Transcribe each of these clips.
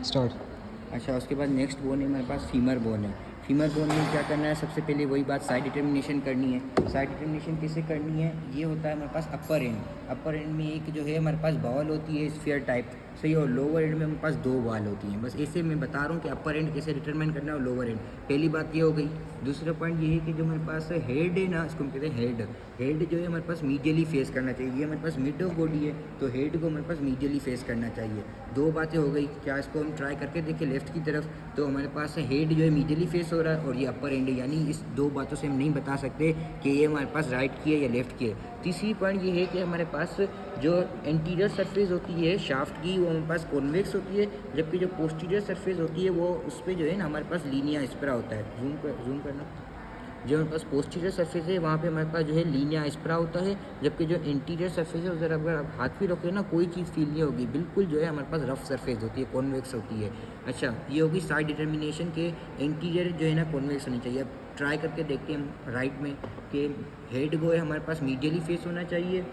Start. अच्छा, उसके बाद नेक्स्ट बोन है हमारे पास फीमर बोन है। फीमर बोन में क्या करना है, सबसे पहले वही बात साइड डिटर्मिनेशन करनी है। साइड डिटर्मिनेशन कैसे करनी है, ये होता है हमारे पास अपर एंड। अपर एंड में एक जो है हमारे पास बॉल होती है स्फीयर टाइप, सही, और लोअर एंड में हमारे पास दो बॉल होती हैं। बस ऐसे मैं बता रहा हूँ कि अपर एंड कैसे डिटरमाइन करना है और लोअर एंड। पहली बात ये हो गई। दूसरा पॉइंट ये है कि जो हमारे पास हेड है ना, इसको हम कहते हैं हेड। हेड जो है हमारे पास मीडियली फेस करना चाहिए। ये हमारे पास मिड ऑफ बॉडी है, तो हेड को हमारे पास मीडियली फेस करना चाहिए। दो बातें हो गई। क्या इसको हम ट्राई करके देखें लेफ्ट की तरफ, तो हमारे पास हेड जो है मीडियली फेस हो रहा है और ये अपर एंड है, यानी इस दो बातों से हम नहीं बता सकते कि ये हमारे पास राइट की है या लेफ्ट की है। तीसरी पॉइंट ये है कि हमारे पास जो एंटीरियर सरफेस होती है शाफ्ट की, वो हमारे पास कॉन्वेक्स होती है, जबकि जो पोस्टीरियर सरफेस होती है वो उस पर जो है ना हमारे पास लीनिया एस्पेरा होता है। जूम करना। जो हमारे पास पोस्टीरियर सरफेस है वहाँ पे हमारे पास जो है लीनिया एस्पेरा होता है, जबकि जो इंटीरियर सरफेस है उधर अगर आप हाथ भी रखोगे ना कोई चीज़ फील नहीं होगी, बिल्कुल जो है हमारे पास रफ सरफेस होती है, कॉन्वेक्स होती है। अच्छा, ये होगी साइड डिटर्मिनेशन के इंटीरियर जो है ना कॉन्वेक्स होनी चाहिए। अब ट्राई करके देखते हैं हम राइट में कि हेड को है हमारे पास मीडियली फेस होना चाहिए।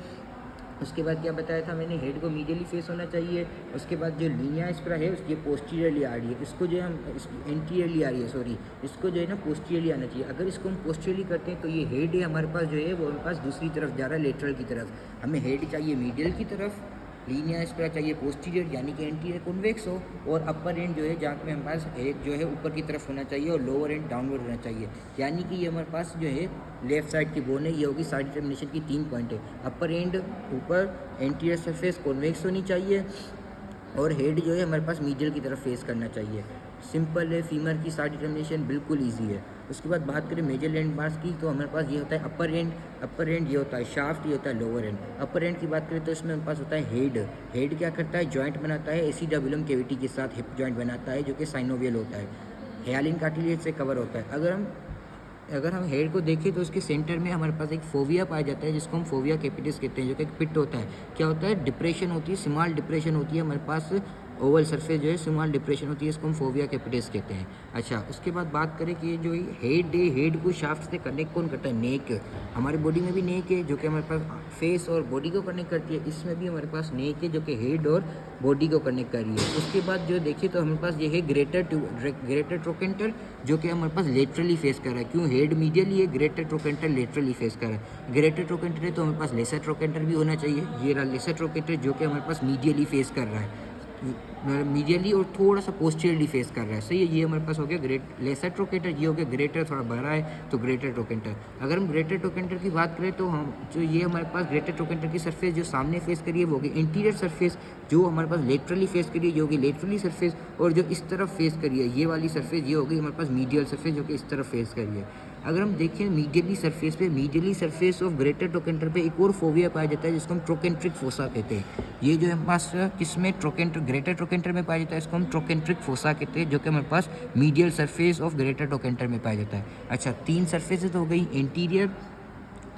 उसके बाद क्या बताया था मैंने, हेड को मीडियली फेस होना चाहिए। उसके बाद जो लीनिया एस्पेरा है उसकी पोस्टीरियरली आ रही है, इसको जो है हम एंटीरियरली आ रही है, सॉरी, इसको जो है ना पोस्टीरियरली आना चाहिए। अगर इसको हम पोस्टीरियरली करते हैं तो ये हेड है हमारे पास जो है वो हमारे पास दूसरी तरफ जा रहा है, लेटरल की तरफ। हमें हेड चाहिए मीडियल की तरफ, लीनिया एस्पेरा चाहिए पोस्टीरियर यानी कि एंटीरियर कॉन्वेक्स हो, और अपर एंड जो है जहाँ पे हमारे पास एक जो है ऊपर की तरफ होना चाहिए और लोअर एंड डाउनवर्ड होना चाहिए, यानी कि ये हमारे पास जो है लेफ्ट साइड की बोन है। ये होगी साइड डिटर्मिनेशन की 3 पॉइंट है। अपर एंड ऊपर, एंटीरियर सरफेस कॉन्वेक्स होनी चाहिए, और हेड जो है हमारे पास मीडियल की तरफ फेस करना चाहिए। सिंपल है, फीमर की साइड डिटर्मिनेशन बिल्कुल ईजी है। उसके बाद बात करें मेजर लैंडमार्क्स की, तो हमारे पास ये होता है अपर एंड। अपर एंड ये होता है शाफ्ट, ये होता है लोअर एंड। अपर एंड की बात करें तो इसमें हमारे पास होता है हेड। हेड क्या करता है, जॉइंट बनाता है एसिडाबुलम कैविटी के साथ, हिप जॉइंट बनाता है जो कि साइनोवियल होता है, हेलिन कार्टिलेज से कवर होता है। अगर हम हेड को देखें तो उसके सेंटर में हमारे पास एक फोविया पाया जाता है जिसको हम फोविया कैपिटिस कहते हैं, जो कि एक पिट होता है। क्या होता है, डिप्रेशन होती है, स्मॉल डिप्रेशन होती है हमारे पास, ओवल सरफेस जो है स्मॉल डिप्रेशन होती है, इसको हम फोविया कैपिटिस कहते हैं। अच्छा, उसके बाद बात करें कि जो हेड है, हेड को शाफ्ट से कनेक्ट कौन करता है, नेक। हमारी बॉडी में भी नेक है जो कि हमारे पास फेस और बॉडी को कनेक्ट करती है, इसमें भी हमारे पास नेक है जो कि हेड और बॉडी को कनेक्ट कर रही है। उसके बाद जो देखिए तो हमारे पास ये है ग्रेटर ट्रोकेंटर, जो कि हमारे पास लेटरली फेस कर रहा है। क्यों, हेड मीडियली है, ग्रेटर ट्रोकेंटर लेटरली फेस कर रहा है। ग्रेटर ट्रोकेंटर है तो हमारे पास लेसर ट्रोकेंटर भी होना चाहिए। ये रहा लेसर ट्रोकेंटर जो कि हमारे पास मीडियली फेस कर रहा है, मीडियली और थोड़ा सा पोस्टीरियरली फेस कर रहा है, सही है। ये हमारे पास हो गया लेसर ट्रोकेंटर, ये हो गया ग्रेटर, थोड़ा बड़ा है तो ग्रेटर ट्रोकेंटर। अगर हम ग्रेटर ट्रोकेंटर की बात करें तो हम जो ये हमारे पास ग्रेटर ट्रोकेंटर की सरफेस जो सामने फेस करी है वो होगी इंटीरियर सरफेस, जो हमारे पास लेटरली फेस करी है ये होगी लेटरली सरफेस, और जो इस तरफ फेस करी है ये वाली सरफेस ये होगी हमारे पास मीडियल सरफेस जो कि इस तरफ फेस करी है। अगर हम देखें मीडियली सरफेस पे, medially surface of greater trochanter पे एक और फोविया पाया जाता है जिसको हम ट्रोकेंट्रिक फोसा कहते हैं। ये जो हमारे पास किसमें ग्रेटर ट्रोकेंटर में पाया जाता है, इसको हम ट्रोकेंट्रिक फोसा कहते हैं, जो कि हमारे पास medial surface of greater trochanter में पाया जाता है। अच्छा, 3 सरफेसेस हो गई, इंटीरियर,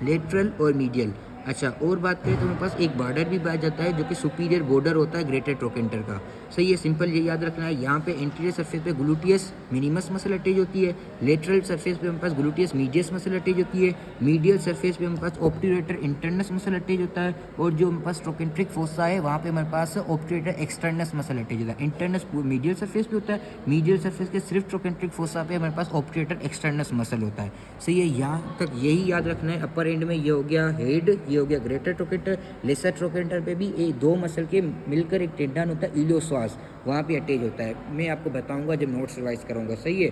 लेटरल और मीडियल। अच्छा, और बात करें तो हमारे पास एक बॉर्डर भी पाया जाता है जो कि सुपीरियर बॉर्डर होता है ग्रेटर ट्रोकेंटर का, सही है। सिंपल ये याद रखना है, यहाँ पे इंटीरियर सरफेस पे ग्लूटियस मिनिमस मसल अटैच होती है, लेटरल सरफेस पे हमारे पास ग्लूटियस मीडियस मसल अटैच होती है, मीडियल सरफेस पे हमारे पास ऑब्ट्यूरेटर इंटरनस मसल अटैच होता है, और जो हमारे पास ट्रोकेंट्रिक फोसा है वहाँ पे हमारे पास ऑब्ट्यूरेटर एक्सटर्नस मसल अटैच होता है। इंटरनस मीडियल सरफेस पे होता है, मीडियल सरफेस के सिर्फ ट्रोकेंट्रिक फोसा पे हमारे पास ऑब्ट्यूरेटर एक्सटर्नस मसल होता है, सही है। यहाँ तक यही याद रखना है। अपर एंड में ये हो गया हेड, ये हो गया ग्रेटर ट्रोकेंटर। लेसर ट्रोकेंटर पे भी ये दो मसल के मिलकर एक टेंडन होता है इलियोसास, वहाँ पे अटैच होता है। मैं आपको बताऊंगा जब नोट्स रिवाइज करूँगा, सही है।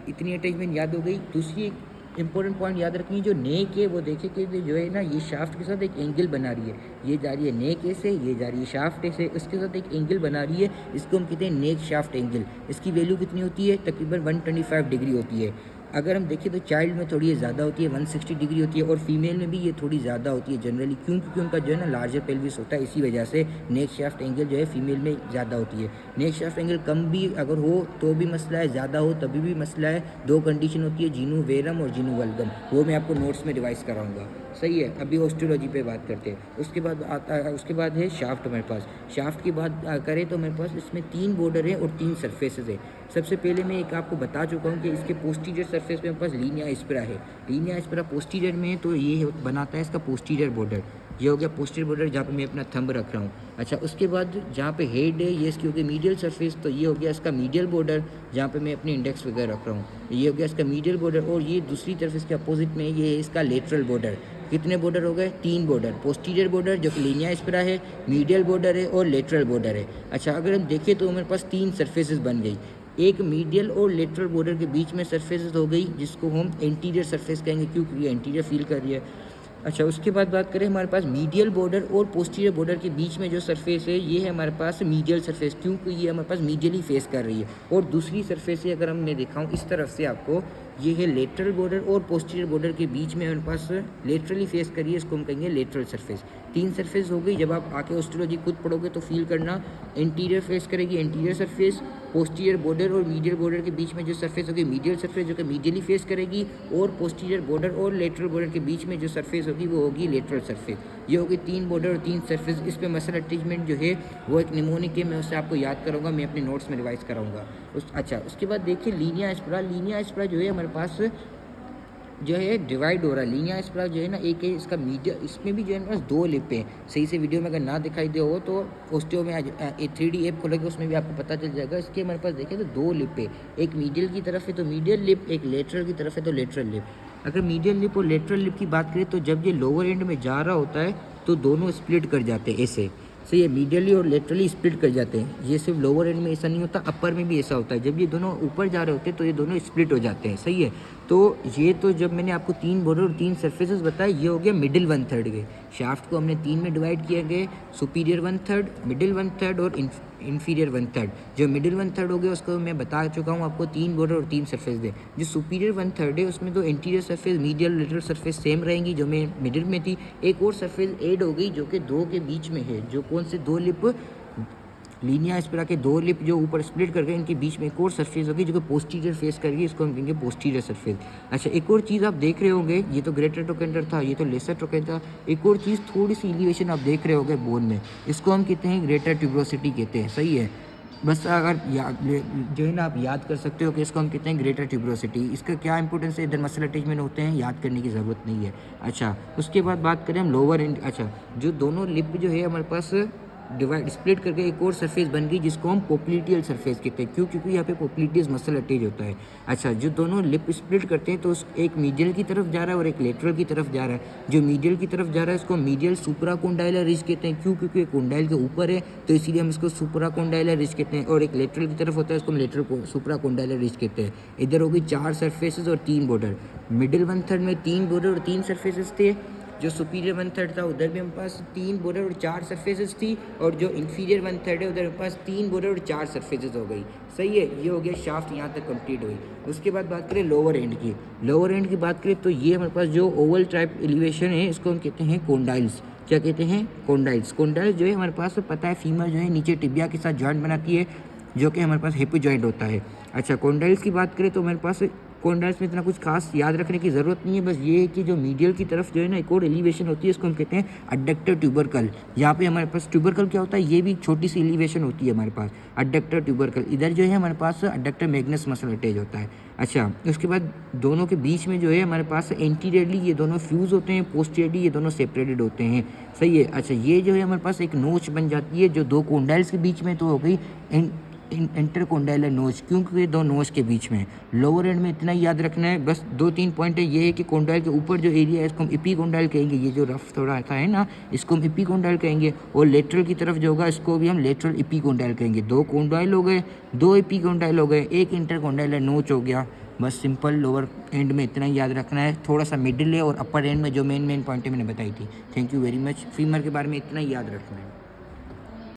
इतनी अटैचमेंट याद हो गई। दूसरी एक इंपॉर्टेंट पॉइंट याद रखनी, जो नेक है वो देखिए कि जो है ना ये शाफ्ट के साथ एक एंगल बना रही है, ये जा रही है नेक ए से, ये जा रही है शाफ्ट ए से, उसके साथ एक एंगल बना रही है, इसको हम कहते हैं नेक शाफ्ट एंगल। इसकी वैल्यू कितनी होती है, तकरीबन 125 डिग्री होती है। अगर हम देखें तो चाइल्ड में थोड़ी ज़्यादा होती है, 160 डिग्री होती है, और फीमेल में भी ये थोड़ी ज़्यादा होती है जनरली, क्योंकि उनका जो है ना लार्जर पेल्विस होता है, इसी वजह से नेक शाफ्ट एंगल जो है फीमेल में ज़्यादा होती है। नेक शाफ्ट एंगल कम भी अगर हो तो भी मसला है, ज़्यादा हो तभी भी मसला है। दो कंडीशन होती है, जीनू वेरम और जीनू वल्गम, वो मैं आपको नोट्स में रिवाइज कराऊंगा, सही है। अभी ऑस्टियोलॉजी पे बात करते हैं। उसके बाद है शाफ्ट। हमारे पास शाफ्ट की बात करें तो हमारे पास इसमें 3 बॉर्डर है और 3 सरफेसेस है। सबसे पहले मैं एक आपको बता चुका हूँ कि इसके पोस्टीरियर सरफेस पे हमारे पास लीनिया एस्पेरा है। लीनिया एस्पेरा पोस्टीरियर में है तो ये बनाता है इसका पोस्टीरियर बॉर्डर। ये हो गया पोस्टीरियर बॉर्डर जहाँ पे मैं अपना थंब रख रहा हूँ। अच्छा, उसके बाद जहाँ पे हेड है ये इसकी हो गई मीडियल सरफेस, तो ये हो गया इसका मीडियल बॉर्डर जहाँ पे मैं अपने इंडेक्स वगैरह रख रहा हूँ। ये हो गया इसका मीडियल बॉर्डर। और ये दूसरी तरफ इसके अपोजिट में ये है इसका लेटरल बॉर्डर। कितने बॉर्डर हो गए? 3 बॉर्डर। पोस्टीरियर बॉर्डर जो कि लीनिया एस्पेरा है, मीडियल बॉर्डर है और लेटरल बॉर्डर है। अच्छा, अगर हम देखें तो हमारे पास 3 सरफेसेस बन गई। एक मीडियल और लेटरल बॉर्डर के बीच में सरफेसेस हो गई जिसको हम एंटीरियर सरफेस कहेंगे, क्योंकि ये एंटीरियर फील कर रही है। अच्छा, उसके बाद बात करें हमारे पास मीडियल बॉर्डर और पोस्टीरियर बॉर्डर के बीच में जो सरफेस है ये है हमारे पास मीडियल सरफेस, क्योंकि ये हमारे पास मीडियली फेस कर रही है। और दूसरी सरफेस है अगर हम मैं दिखाऊँ इस तरफ से आपको, ये है लेटरल बॉर्डर और पोस्टीरियर बॉर्डर के बीच में हमारे पास लेटरली फेस करिए, इसको हम कहेंगे लेटरल सरफेस। 3 सरफेस हो गई। जब आप आके ऑस्टियोलॉजी खुद पढ़ोगे तो फील करना, एंटीरियर फेस करेगी एंटीरियर सरफेस, पोस्टीरियर बॉर्डर और मीडियल बॉर्डर के बीच में जो सरफेस होगी मीडियल सरफेस जो कि मीडियली फेस करेगी, और पोस्टीरियर बॉर्डर और लेटरल बॉर्डर के बीच में जो सरफेस होगी वो होगी लेटरल सरफेस। ये होगी 3 बॉर्डर और 3 सरफेस। इस पे मसल अटैचमेंट जो है वो एक निमोनिक है, मैं उससे आपको याद कराऊंगा, मैं अपने नोट्स में रिवाइज कराऊंगा। अच्छा, उसके बाद देखिए लीनिया एस्पेरा। लीनिया एस्पेरा जो है हमारे पास जो है डिवाइड हो रहा है। लीनिया एस्पेरा जो है ना, एक है इसका मीडिया, इसमें भी जो है ना 2 लिप है। सही से वीडियो में अगर ना दिखाई दे हो तो ऑस्टियो में 3D ऐप खोलोगे उसमें भी आपको पता चल जाएगा। इसके हमारे पास देखें तो 2 लिप है, एक मीडियल की तरफ है तो मीडियल लिप, एक लेटरल की तरफ है तो लेटरल लिप। अगर मीडियल लिप और लेटरल लिप की बात करें तो जब ये लोअर एंड में जा रहा होता है तो दोनों स्प्लिट कर जाते हैं ऐसे। सही है, मीडियली और लेटरली स्प्लिट कर जाते हैं। ये सिर्फ लोअर एंड में ऐसा नहीं होता, अपर में भी ऐसा होता है। जब ये दोनों ऊपर जा रहे होते हैं तो ये दोनों स्प्लिट हो जाते हैं। सही है, तो ये तो जब मैंने आपको 3 बॉर्डर और 3 सरफेसेस बताए, ये हो गया मिडिल 1/3 के। शाफ्ट को हमने 3 में डिवाइड किया गया, सुपीरियर 1/3, मिडिल 1/3 और इंफीरियर 1/3। जो मिडिल 1/3 हो गया उसको मैं बता चुका हूँ आपको, 3 बॉर्डर और 3 सरफेस दे। जो सुपीरियर 1/3 है उसमें तो interior surface, medial, lateral surface same रहेंगी जो मैं मिडिल में थी। एक और सरफेस ऐड हो गई जो कि 2 के बीच में है। जो कौन से 2 लिप? लीनिया एस्पेरा के 2 लिप जो ऊपर स्प्लिट करके इनके बीच में एक और सरफेस होगी जो कि पोस्टीरियर फेस करेगी, इसको हम कहेंगे पोस्टीरियर सरफेस। अच्छा, एक और चीज़ आप देख रहे होंगे, ये तो ग्रेटर ट्रोकेंटर था, ये तो लेसर ट्रोकेंटर था। एक और चीज़ थोड़ी सी एलिवेशन आप देख रहे होंगे बोन में, इसको हम कहते हैं ग्रेटर ट्यूबरोसिटी कहते हैं। सही है, बस अगर जो है ना आप याद कर सकते हो कि इसको हम कहते हैं ग्रेटर ट्यूबरोसिटी। इसका क्या इंपॉर्टेंस है, इधर मसल अटैचमेंट होते हैं, याद करने की ज़रूरत नहीं है। अच्छा, उसके बाद बात करें हम लोअर एंड। अच्छा, जो दोनों लिप जो है हमारे पास डिवाइड स्प्लिट करके एक और सरफेस बन गई जिसको हम पोप्लिटियल सरफेस कहते हैं। क्यों? क्योंकि यहाँ पे पोप्लिटियस मसल अटैच होता है। अच्छा, जो दोनों लिप स्प्लिट करते हैं तो एक मीडियल की तरफ जा रहा है और एक लेटरल की तरफ जा रहा है। जो मीडियल की तरफ जा रहा है इसको मीडियल सुप्राकोंडाइलर रिज कहते हैं। क्यों? क्योंकि कोंडाइल के ऊपर है तो इसीलिए हम इसको सुप्राकोंडाइलर रिज कहते हैं। और एक लेटरल की तरफ होता है इसको हम लेटरल सुप्राकोंडाइलर रिज कहते हैं। इधर हो गई 4 सरफेसेस और 3 बॉर्डर। मिडिल 1/3 में 3 बॉर्डर और 3 सरफेसेस थे। जो सुपीरियर 1/3 था उधर भी हमारे पास 3 बॉर्डर और 4 सरफेसेस थी, और जो इंफीरियर 1/3 है उधर हमारे पास 3 बॉर्डर और 4 सरफेसेस हो गई। सही है, ये हो गया शाफ्ट, यहाँ तक कंप्लीट हुई। उसके बाद बात करें लोअर एंड की। लोअर एंड की बात करें तो ये हमारे पास जो ओवल टाइप एलिवेशन है इसको हम कहते हैं कोंडाइल्स। क्या कहते हैं? कोंडाइल्स। कोंडाइल्स जो है हमारे पास पता है फीमर जो है नीचे टिबिया के साथ जॉइंट बनाती है जो कि हमारे पास हिप जॉइंट होता है। अच्छा, कोंडाइल्स की बात करें तो हमारे पास कोंडाइल्स में इतना कुछ खास याद रखने की ज़रूरत नहीं है। बस ये है कि जो मीडियल की तरफ जो है ना एक और एलिवेशन होती है, इसको हम कहते हैं अडक्टर ट्यूबरकल। यहाँ पे हमारे पास ट्यूबरकल क्या होता है, ये भी छोटी सी एलिवेशन होती है हमारे पास, अडक्टर ट्यूबरकल। इधर जो है हमारे पास अडक्टर मैग्नस मसल अटैच होता है। अच्छा, उसके बाद दोनों के बीच में जो है हमारे पास एंटीरियरली ये दोनों फ्यूज़ होते हैं, पोस्टीरियरली ये दोनों सेपरेटेड होते हैं। सही है। अच्छा, ये जो है हमारे पास एक नोच बन जाती है जो 2 कोंडाइल्स के बीच में, तो हो गई इंटरकोंडाइलर नोच, क्योंकि ये 2 नोच के बीच में। लोअर एंड में इतना ही याद रखना है, बस 2-3 पॉइंट है। ये है कि कोंडाइल के ऊपर जो एरिया है इसको हम इपीकोंडाइल कहेंगे, ये जो रफ थोड़ा आता है ना इसको हम इपीकोंडाइल कहेंगे। और लेटरल की तरफ जो होगा इसको भी हम लेटरल इपीकोंडाइल कहेंगे। 2 कोंडाइल हो गए, 2 इपीकोंडाइल हो गए, एक इंटरकोंडाइलर नोच हो गया। बस सिंपल लोअर एंड में इतना ही याद रखना है। थोड़ा सा मिडिल है और अपर एंड में जो मेन पॉइंट है मैंने बताई थी। Thank you very much. Femur के बारे में इतना ही याद रखना है।